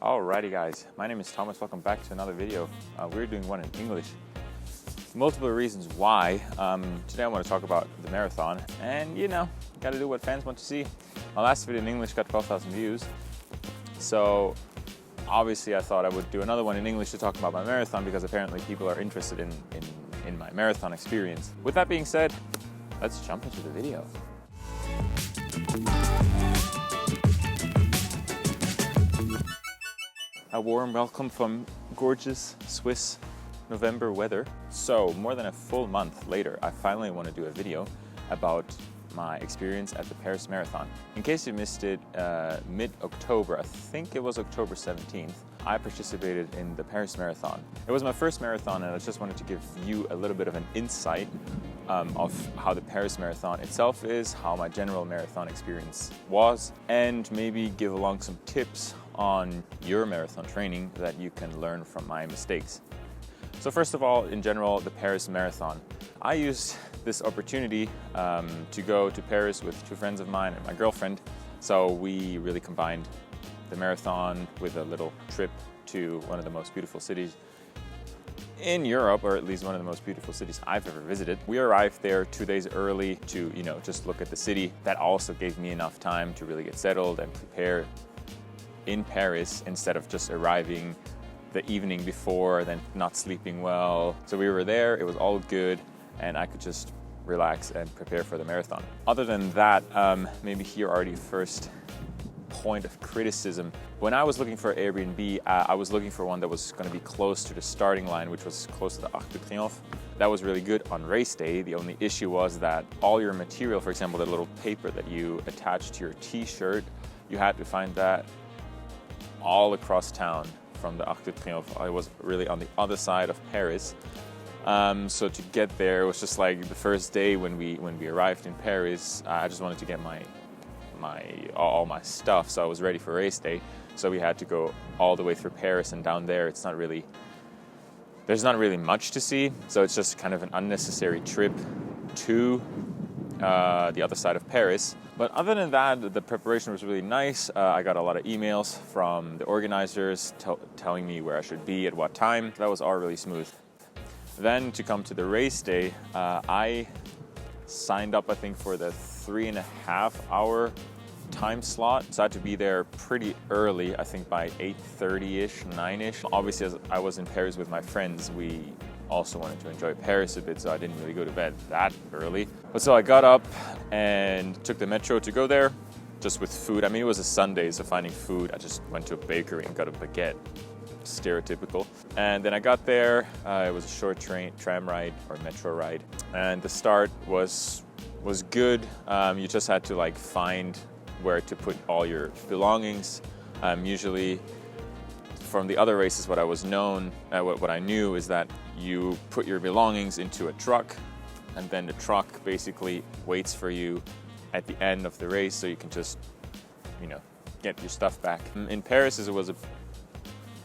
Alrighty guys, my name is Thomas, welcome back to another video. We're doing one in English. Multiple reasons why. Today I want to talk about the marathon and gotta do what fans want to see. My last video in English got 12,000 views. So obviously I thought I would do another one in English to talk about my marathon because apparently people are interested in my marathon experience. With that being said, let's jump into the video. A warm welcome from gorgeous Swiss November weather. So more than a full month later, I finally want to do a video about my experience at the Paris Marathon. In case you missed it, mid-October, I think it was October 17th, I participated in the Paris Marathon. It was my first marathon and I just wanted to give you a little bit of an insight of how the Paris Marathon itself is, how my general marathon experience was, and maybe give along some tips on your marathon training that you can learn from my mistakes. So first of all, in general, the Paris Marathon. I used this opportunity to go to Paris with two friends of mine and my girlfriend. So we really combined the marathon with a little trip to one of the most beautiful cities in Europe, or at least one of the most beautiful cities I've ever visited. We arrived there 2 days early to, just look at the city. That also gave me enough time to really get settled and prepare in Paris instead of just arriving the evening before, then not sleeping well. So we were there, it was all good, and I could just relax and prepare for the marathon. Other than that, maybe here already first point of criticism. When I was looking for Airbnb, I was looking for one that was going to be close to the starting line, which was close to the Arc de Triomphe. That was really good on race day. The only issue was that all your material, for example, the little paper that you attach to your t-shirt, you had to find that all across town from the Arc de Triomphe. I was really on the other side of Paris. So to get there, it was just like the first day when we arrived in Paris, I just wanted to get all my stuff, so I was ready for race day. So we had to go all the way through Paris, and down there there's not really much to see, so it's just kind of an unnecessary trip to the other side of Paris. But other than that, the preparation was really nice. I got a lot of emails from the organizers telling me where I should be at what time. That was all really smooth. Then to come to the race day, I signed up, I think, for the 3.5 hour time slot. So I had to be there pretty early, I think by 8:30-ish, 9-ish. Obviously, as I was in Paris with my friends, we also wanted to enjoy Paris a bit, so I didn't really go to bed that early. But so I got up and took the metro to go there, just with food. I mean, it was a Sunday, so finding food, I just went to a bakery and got a baguette. Stereotypical. And then I got there, it was a short tram ride or metro ride, and the start was good. You just had to find where to put all your belongings. Usually from the other races, what I knew is that you put your belongings into a truck, and then the truck basically waits for you at the end of the race, so you can just get your stuff back. In Paris, it was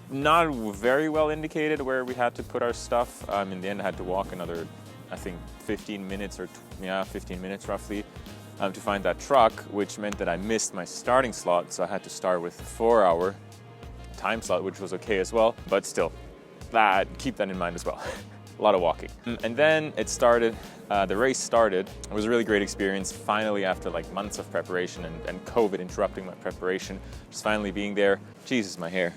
not very well indicated where we had to put our stuff. In the end, I had to walk another, I think, 15 minutes roughly, to find that truck, which meant that I missed my starting slot. So I had to start with a 4-hour time slot, which was okay as well. But still, keep that in mind as well. A lot of walking. And then it started, the race started. It was a really great experience. Finally, after months of preparation and COVID interrupting my preparation, just finally being there. Jesus, my hair.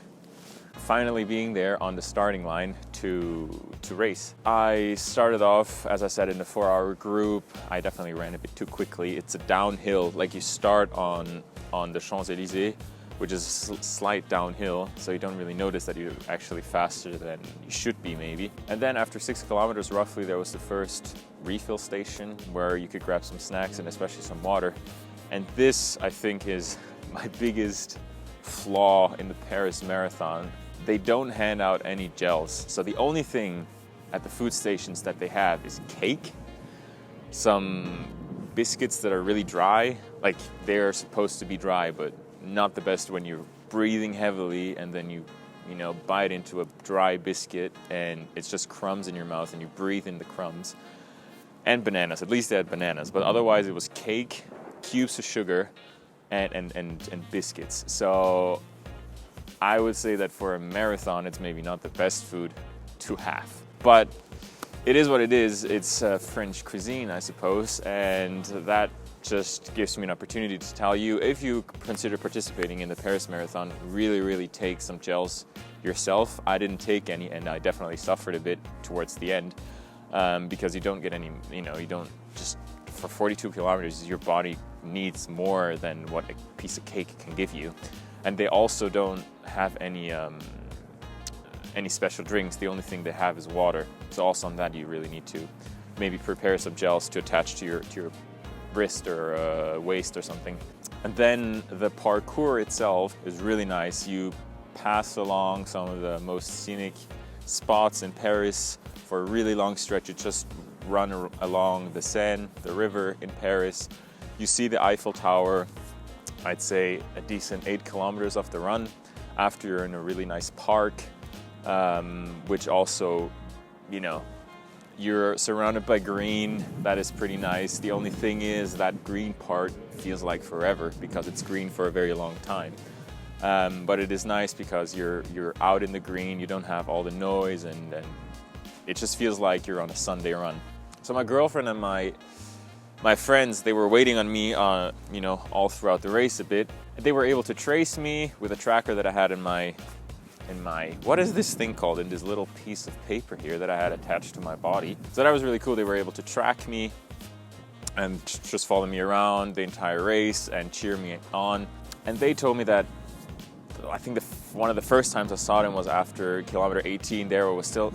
Finally being there on the starting line to race. I started off, as I said, in the 4-hour group. I definitely ran a bit too quickly. It's a downhill, you start on the Champs-Élysées, which is a slight downhill, so you don't really notice that you're actually faster than you should be maybe. And then after 6 kilometers roughly, there was the first refill station where you could grab some snacks and especially some water. And this, I think, is my biggest flaw in the Paris Marathon. They don't hand out any gels. So the only thing at the food stations that they have is cake, some biscuits that are really dry, they're supposed to be dry, but not the best when you're breathing heavily and then you bite into a dry biscuit and it's just crumbs in your mouth and you breathe in the crumbs. And bananas, at least they had bananas, but otherwise it was cake, cubes of sugar, and biscuits. So I would say that for a marathon, it's maybe not the best food to have. But it is what it is. It's French cuisine, I suppose, and that just gives me an opportunity to tell you, if you consider participating in the Paris Marathon, really take some gels yourself. I didn't take any, and I definitely suffered a bit towards the end because you don't get any, you don't just, for 42 kilometers, your body needs more than what a piece of cake can give you. And they also don't have any special drinks. The only thing they have is water. So also on that, you really need to maybe prepare some gels to attach to your wrist or waist or something. And then the parkour itself is really nice. You pass along some of the most scenic spots in Paris for a really long stretch. You just run along the Seine, the river in Paris. You see the Eiffel Tower, I'd say a decent 8 kilometers off the run, after you're in a really nice park, which also, you're surrounded by green. That is pretty nice. The only thing is that green part feels like forever because it's green for a very long time. But it is nice because you're out in the green, you don't have all the noise, and it just feels like you're on a Sunday run. So my girlfriend and my friends, they were waiting on me, all throughout the race a bit. They were able to trace me with a tracker that I had in my, what is this thing called, in this little piece of paper here that I had attached to my body. So that was really cool. They were able to track me and just follow me around the entire race and cheer me on. And they told me that, I think one of the first times I saw them was after kilometer 18. There it was still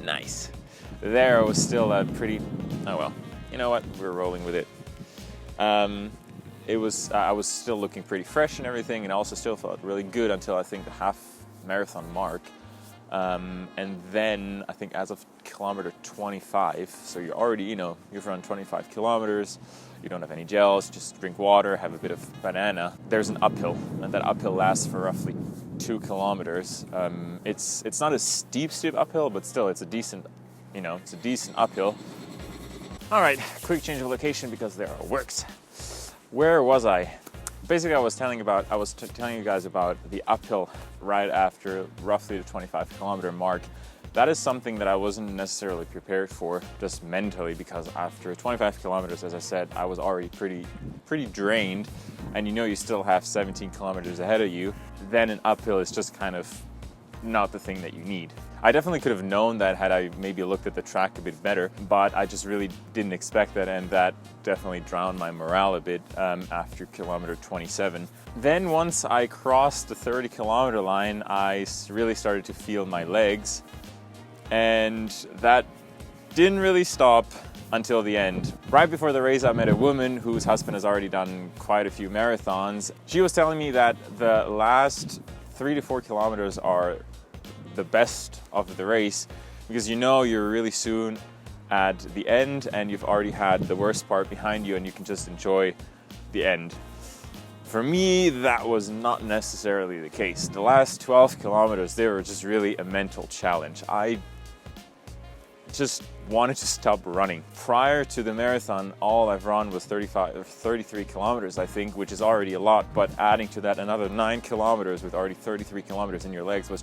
nice. There it was still a pretty, oh well, you know what, we're rolling with it. I was still looking pretty fresh and everything, and I also still felt really good until I think the half marathon mark. And then I think as of kilometer 25, so you're already, you've run 25 kilometers, you don't have any gels, just drink water, have a bit of banana. There's an uphill, and that uphill lasts for roughly 2 kilometers. It's not a steep uphill, but still it's a decent, it's a decent uphill. All right, quick change of location because there are works. Where was I? Basically, I was telling you guys about the uphill right after roughly the 25 kilometer mark. That is something that I wasn't necessarily prepared for, just mentally, because after 25 kilometers, as I said, I was already pretty drained, and you still have 17 kilometers ahead of you. Then an uphill is just kind of not the thing that you need. I definitely could have known that had I maybe looked at the track a bit better, but I just really didn't expect that, and that definitely drowned my morale a bit after kilometer 27. Then once I crossed the 30 kilometer line, I really started to feel my legs, and that didn't really stop until the end. Right before the race, I met a woman whose husband has already done quite a few marathons. She was telling me that the last 3 to 4 kilometers are the best of the race because you're really soon at the end and you've already had the worst part behind you and you can just enjoy the end. For me, that was not necessarily the case. The last 12 kilometers, they were just really a mental challenge. I just wanted to stop running. Prior to the marathon, all I've run was 35 or 33 kilometers, I think, which is already a lot, but adding to that another 9 kilometers with already 33 kilometers in your legs was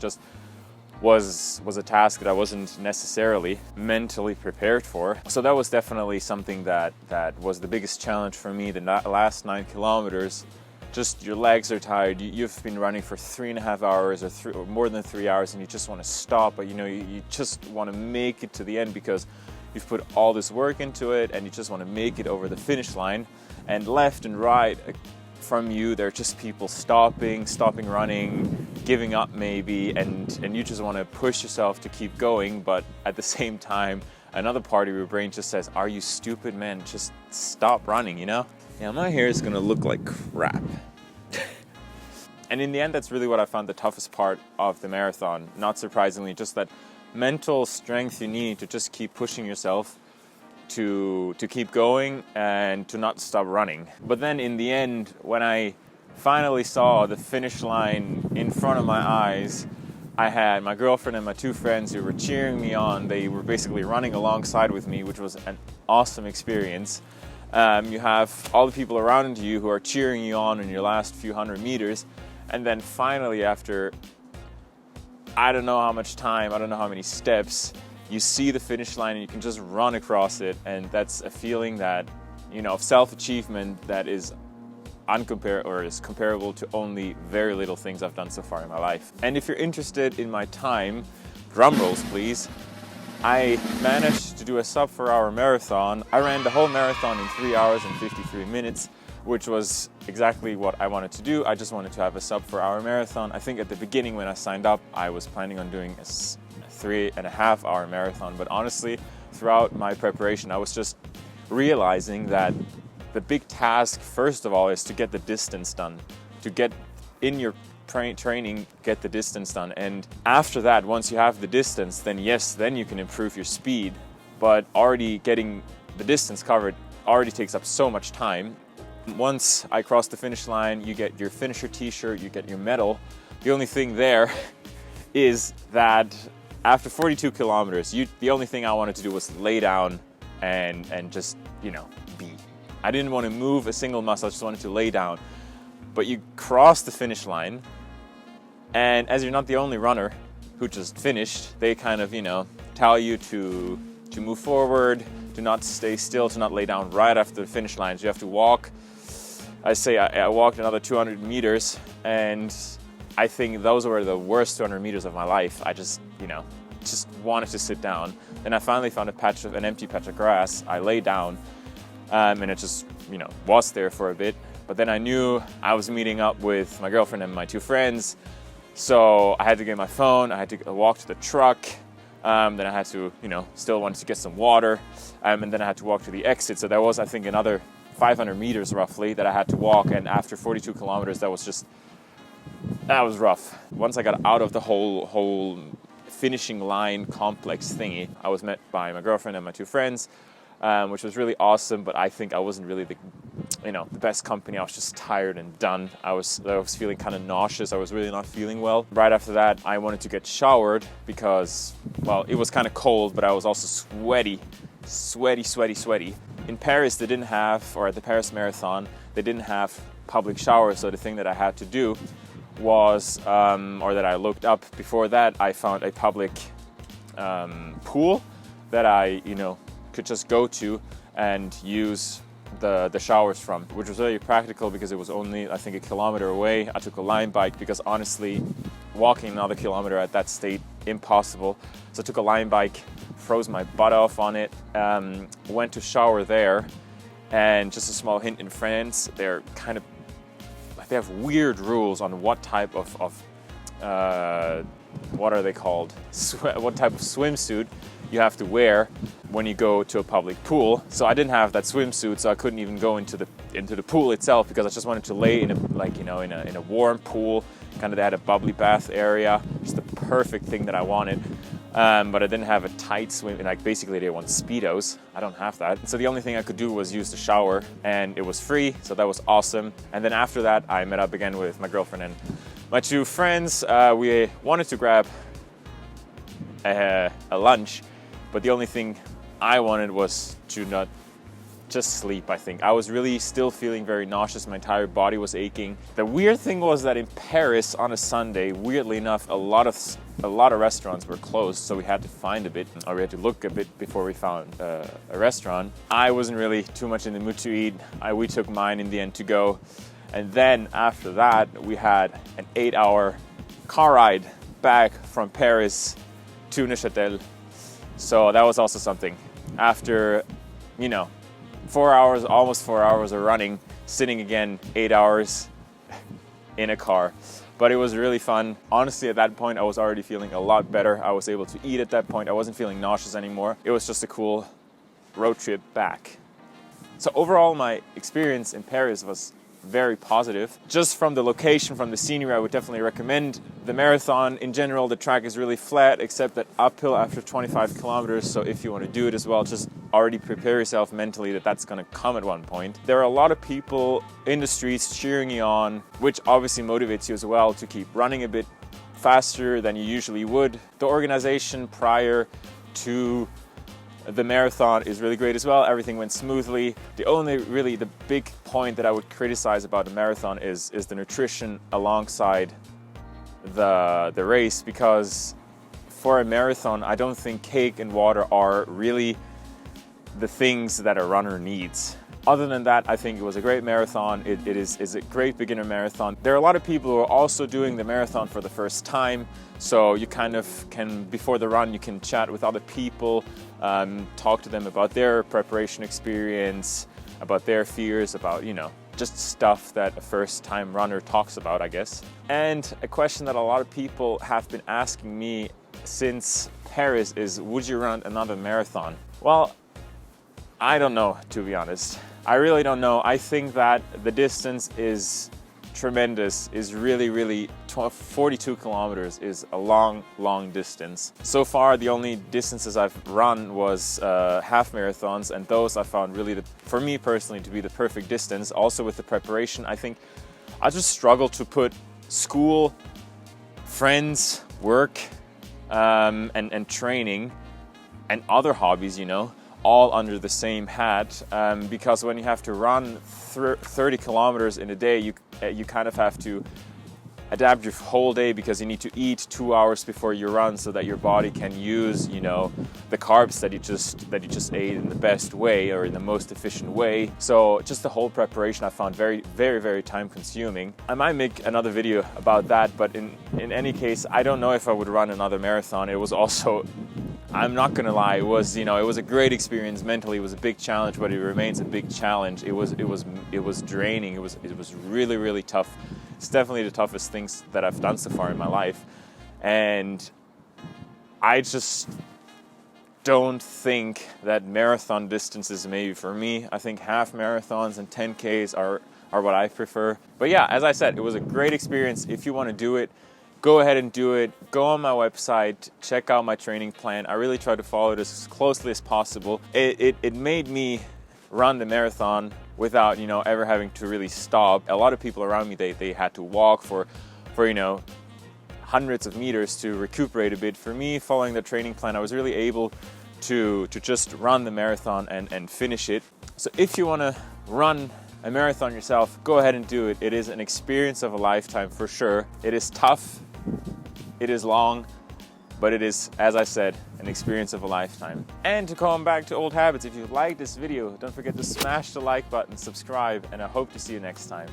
a task that I wasn't necessarily mentally prepared for. So that was definitely something that was the biggest challenge for me. The last 9 kilometers, just your legs are tired. You've been running for 3.5 hours or more than 3 hours, and you just want to stop, but you just want to make it to the end because you've put all this work into it and you just want to make it over the finish line. And left and right from you, there are just people stopping running, giving up maybe, and you just want to push yourself to keep going, but at the same time, another part of your brain just says, are you stupid, man? Just stop running, Yeah, my hair is gonna look like crap. And in the end, that's really what I found the toughest part of the marathon. Not surprisingly, just that mental strength you need to just keep pushing yourself to keep going and to not stop running. But then in the end, when I finally saw the finish line in front of my eyes, I had my girlfriend and my 2 friends who were cheering me on. They were basically running alongside with me, which was an awesome experience. You have all the people around you who are cheering you on in your last few hundred meters, And then finally, after I don't know how much time, I don't know how many steps, you see the finish line and you can just run across it. And that's a feeling that, of self-achievement that is comparable to only very little things I've done so far in my life. And if you're interested in my time, drum rolls please, I managed to do a sub 4-hour marathon. I ran the whole marathon in 3 hours and 53 minutes, which was exactly what I wanted to do. I just wanted to have a sub 4-hour marathon. I think at the beginning when I signed up, I was planning on doing a 3.5-hour marathon, but honestly, throughout my preparation, I was just realizing that the big task, first of all, is to get the distance done, to get in your training, get the distance done. And after that, once you have the distance, then yes, then you can improve your speed. But already getting the distance covered already takes up so much time. Once I cross the finish line, you get your finisher t-shirt, you get your medal. The only thing there is that after 42 kilometers, the only thing I wanted to do was lay down and just, be. I didn't want to move a single muscle, I just wanted to lay down. But you cross the finish line, and as you're not the only runner who just finished, they kind of, tell you to move forward, to not stay still, to not lay down right after the finish line. So you have to walk. I walked another 200 meters, and I think those were the worst 200 meters of my life. I just wanted to sit down. Then I finally found an empty patch of grass. I lay down, and it just, was there for a bit. But then I knew I was meeting up with my girlfriend and my 2 friends. So I had to get my phone, I had to walk to the truck, then I had to, still wanted to get some water, and then I had to walk to the exit. So there was, I think, another 500 meters roughly that I had to walk, and after 42 kilometers, that was rough. Once I got out of the whole finishing line complex thingy, I was met by my girlfriend and my 2 friends, which was really awesome, but I think I wasn't really the best company. I was just tired and done. I was feeling kind of nauseous. I was really not feeling well. Right after that, I wanted to get showered because, well, it was kind of cold, but I was also sweaty. In Paris, they didn't have, or at the Paris Marathon, they didn't have public showers. So the thing that I had to do was, or that I looked up before that, I found a public pool that I, could just go to and use the showers from, which was really practical because it was only, I think, 1 kilometer away. I took a line bike because honestly, walking another kilometer at that state, impossible. So I took a line bike, froze my butt off on it, went to shower there. And just a small hint, in France, they have weird rules on what type of what are they called? What type of swimsuit you have to wear when you go to a public pool. So I didn't have that swimsuit, so I couldn't even go into the pool itself because I just wanted to lay in a warm pool. Kind of, they had a bubbly bath area, just the perfect thing that I wanted. But I didn't have a tight swim, basically they want Speedos. I don't have that. So the only thing I could do was use the shower, and it was free, so that was awesome. And then after that, I met up again with my girlfriend and my 2 friends. We wanted to grab a lunch, but the only thing I wanted was to not just sleep, I think. I was really still feeling very nauseous. My entire body was aching. The weird thing was that in Paris on a Sunday, weirdly enough, a lot of restaurants were closed, so we had to find a bit, or we had to look a bit before we found a restaurant. I wasn't really too much in the mood to eat. We took mine in the end to go. And then after that, we had an 8-hour car ride back from Paris to Neuchâtel. So that was also something. After, 4 hours, almost 4 hours of running, sitting again 8 hours in a car. But it was really fun. Honestly, at that point, I was already feeling a lot better. I was able to eat at that point. I wasn't feeling nauseous anymore. It was just a cool road trip back. So overall, my experience in Paris was very positive. Just from the location, from the scenery, I would definitely recommend the marathon. In general, the track is really flat, except that uphill after 25 kilometers. So if you want to do it as well, just already prepare yourself mentally that that's going to come at one point. There are a lot of people in the streets cheering you on, which obviously motivates you as well to keep running a bit faster than you usually would. The organization prior to The marathon is really great as well. Everything went smoothly. The big point that I would criticize about the marathon is the nutrition alongside the race, because for a marathon, I don't think cake and water are really the things that a runner needs. Other than that, I think it was a great marathon. It is a great beginner marathon. There are a lot of people who are also doing the marathon for the first time. So you kind of can, before the run, you can chat with other people, talk to them about their preparation experience, about their fears, about, you know, just stuff that a first-time runner talks about, I guess. And a question that a lot of people have been asking me since Paris is, would you run another marathon? Well, I don't know, to be honest. I really don't know. I think that the distance is tremendous, is really 42 kilometers is a long distance. So far, the only distances I've run was half marathons, and those I found really, for me personally, to be the perfect distance. Also with the preparation, I think I just struggle to put school, friends, work, and training and other hobbies, you know, all under the same hat, because when you have to run 30 kilometers in a day, you kind of have to adapt your whole day, because you need to eat 2 hours before you run so that your body can use, you know, the carbs that you just ate in the best way or in the most efficient way. So just the whole preparation I found very time consuming. I might make another video about that, but in any case, I don't know if I would run another marathon. It was also, I'm not gonna lie, it was a great experience mentally. It was a big challenge, but it remains a big challenge. It was draining. It was really tough. It's definitely the toughest things that I've done so far in my life, and I just don't think that marathon distances maybe for me. I think half marathons and 10Ks are what I prefer. But yeah, as I said, it was a great experience. If you want to do it, go ahead and do it. Go on my website, check out my training plan. I really try to follow it as closely as possible. It made me run the marathon without, you know, ever having to really stop. A lot of people around me, they had to walk for you know, hundreds of meters to recuperate a bit. For me, following the training plan, I was really able to just run the marathon and finish it. So if you want to run a marathon yourself, go ahead and do it. It is an experience of a lifetime for sure. It is tough, it is long, but it is, as I said, an experience of a lifetime. And to come back to old habits, if you like this video, don't forget to smash the like button, subscribe, and I hope to see you next time.